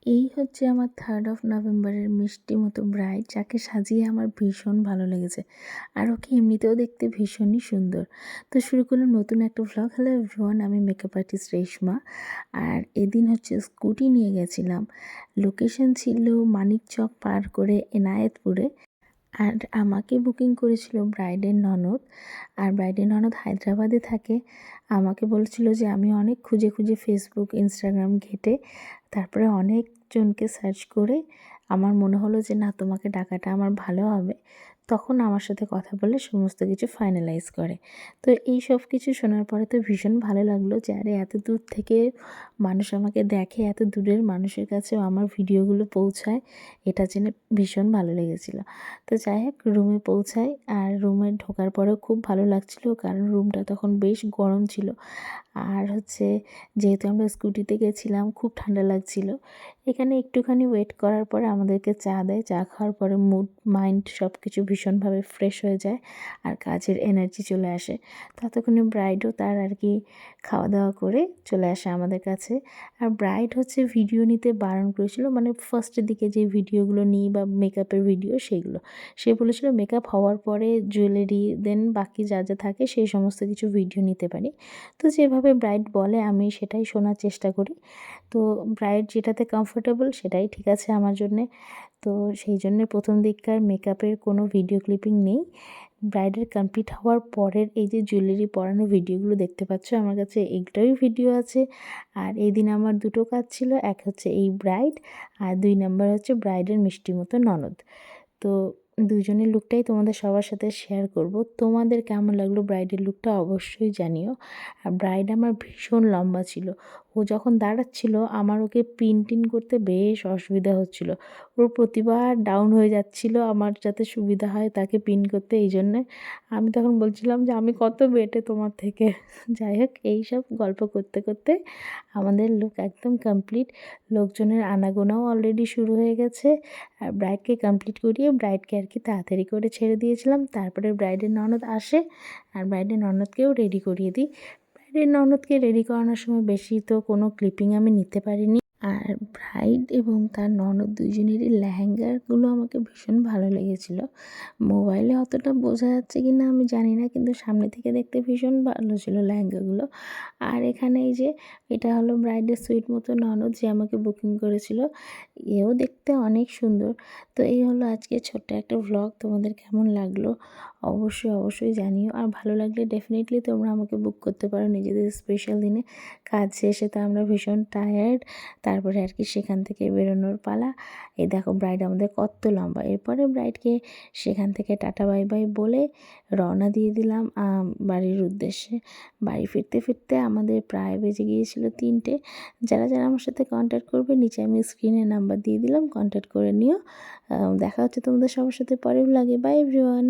এই হচ্ছে আমার 3rd অফ নভেম্বরের মিষ্টি মতো ব্রাইড, যাকে সাজিয়ে আমার ভীষণ ভালো লেগেছে। আর ওকে এমনিতেও দেখতে ভীষণই সুন্দর। তো শুরু করলাম নতুন একটা ভ্লগ। হ্যালো এভরিওয়ান, আমি মেকআপ আর্টিস্ট রেশমা। আর এদিন হচ্ছে স্কুটি নিয়ে গেছিলাম। লোকেশন ছিল মানিকচক পার করে এনায়েতপুরে। আর আমাকে বুকিং করেছিল ব্রাইডের ননদ। আর ব্রাইডের ননদ হায়দ্রাবাদে থাকে। আমাকে বলেছিল যে আমি অনেক খুঁজে খুঁজে ফেসবুক, ইনস্টাগ্রাম ঘেঁটে তারপরে অনেকজনকে সার্চ করে আমার মনে হলো যে না, তোমাকে ডাকাটা আমার ভালো হবে। তখন আমার সাথে কথা বলে সমস্ত কিছু ফাইনালাইজ করে। তো এই সব কিছু শোনার পরে তো ভীষণ ভালো লাগলো যে আরে এত দূর থেকে মানুষ আমাকে দেখে, এত দূরের মানুষের কাছেও আমার ভিডিওগুলো পৌঁছায়, এটা জেনে ভীষণ ভালো লেগেছিলো। তো যাই হোক, রুমে পৌঁছাই। আর রুমে ঢোকার পরেও খুব ভালো লাগছিলো, কারণ রুমটা তখন বেশ গরম ছিল। আর হচ্ছে যেহেতু আমরা স্কুটিতে গেছিলাম, খুব ঠান্ডা লাগছিল। এখানে একটুখানি ওয়েট করার পরে আমাদেরকে চা দেয়। চা খাওয়ার পরে মুড, মাইন্ড সব কিছু ভীষণভাবে ফ্রেশ হয়ে যায় আর কাজের এনার্জি চলে আসে। ততক্ষণে ব্রাইডও তার আর কি খাওয়া দাওয়া করে চলে আসে আমাদের কাছে। আর ব্রাইড হচ্ছে ভিডিও নিতে বারণ করেছিল, মানে ফার্স্টের দিকে যে ভিডিওগুলো নিই বা মেকআপের ভিডিও সেগুলো। সে বলেছিল মেকআপ হওয়ার পরে জুয়েলারি, দেন বাকি যা যা থাকে সেই সমস্ত কিছু ভিডিও নিতে পারি। তো যেভাবে ব্রাইড বলে আমি সেটাই শোনার চেষ্টা করি। তো ব্রাইড যেটাতে কমফোর্টেবল সেটাই ঠিক আছে আমার জন্যে। তো সেই জন্যে প্রথম দিককার মেকআপের কোনো ভিডিও ক্লিপিং নেই। ব্রাইডের কমপ্লিট হওয়ার পরের এই যে জুয়েলারি পরানো ভিডিওগুলো দেখতে পাচ্ছ, আমার কাছে এগুলোই ভিডিও আছে। আর এই দিন আমার দুটো কাজ ছিল, এক হচ্ছে এই ব্রাইড, আর 2 নাম্বার হচ্ছে ব্রাইডের মিষ্টি মতো ননদ। তো দুজনের লুকটাই তোমাদের সবার সাথে শেয়ার করব। তোমাদের কেমন লাগলো ব্রাইডের লুকটা অবশ্যই জানিও। আর ব্রাইড আমার ভীষণ লম্বা ছিল। ও যখন দাঁড়াচ্ছিল আমার ওকে পিন টিন করতে বেশ অসুবিধা হচ্ছিল। ওর প্রতিবার ডাউন হয়ে যাচ্ছিল, আমার যাতে সুবিধা হয় তাকে পিন করতে। এই জন্যে আমি তখন বলছিলাম যে আমি কত বেটে তোমার থেকে। যাই হোক, এইসব গল্প করতে করতে আমাদের লুক একদম কমপ্লিট। লোকজনের আনাগোনাও অলরেডি শুরু হয়ে গেছে। আর ব্রাইডকে কমপ্লিট করিয়ে ব্রাইডকে আর কি তাড়াতাড়ি করে ছেড়ে দিয়েছিলাম। তারপরে ব্রাইডের ননদ আসে আর ব্রাইডের ননদকেও রেডি করিয়ে দিই। ব্রাইডের ননদকে রেডি করানোর সময় বেশি তো কোনো ক্লিপিং আমি নিতে পারিনি। আর ব্রাইড এবং তার ননদ দুজনেরই লেহেঙ্গাগুলো আমাকে ভীষণ ভালো লেগেছিলো। মোবাইলে অতটা বোঝা যাচ্ছে কি না আমি জানি না, কিন্তু সামনে থেকে দেখতে ভীষণ ভালো ছিল লেহেঙ্গাগুলো। আর এখানে এই যে এটা হলো ব্রাইডের সুইট মতো ননদ, যে আমাকে বুকিং করেছিল। এও দেখতে অনেক সুন্দর। তো এই হলো আজকে ছোট্ট একটা ভ্লগ। তোমাদের কেমন লাগলো অবশ্যই অবশ্যই জানিও। আর ভালো লাগলে ডেফিনেটলি তোমরা আমাকে বুক করতে পারো নিজেদের স্পেশাল দিনে। কাজ শেষে তো আমরা ভীষণ টায়ার্ড, তারপরে আর কি সেখান থেকে বেরোনোর পালা। এই দেখো ব্রাইড আমাদের কত লম্বা। এরপরে ব্রাইডকে সেখান থেকে টাটা বাই বাই বলে রওনা দিয়ে দিলাম বাড়ির উদ্দেশ্যে। বাড়ি ফিরতে ফিরতে আমাদের প্রায় বেজে গিয়েছিল 3টে। যারা যারা আমার সাথে কন্ট্যাক্ট করবে নিচে আমি স্ক্রিনে নাম্বার দিয়ে দিলাম, কন্ট্যাক্ট করে নিও। দেখা হচ্ছে তোমাদের সবার সাথে পরের ভ্লগে। By everyone.